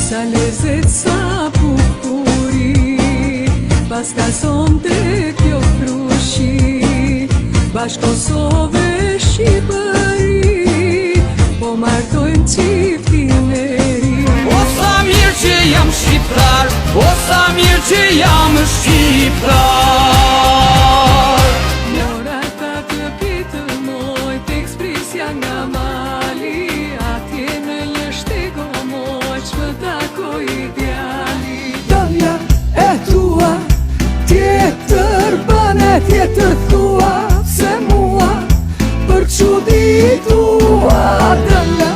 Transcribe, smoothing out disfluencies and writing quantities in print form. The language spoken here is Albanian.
Sa lezet, sa bukuri, pas ka son të kjo krushi, bashkë Kosovë e Shqipëri, po martojnë qiftin e ri. O sa mirë që jam shqiptar, o sa mirë që jam shqiptar. Mora ta të pitë moj, tek sprisja nga mali, atje në një shtego moj, që më takoj ideali. Dënja e tua, tjetër bëne, tjetër thua, se mua për çudi tua. Dënja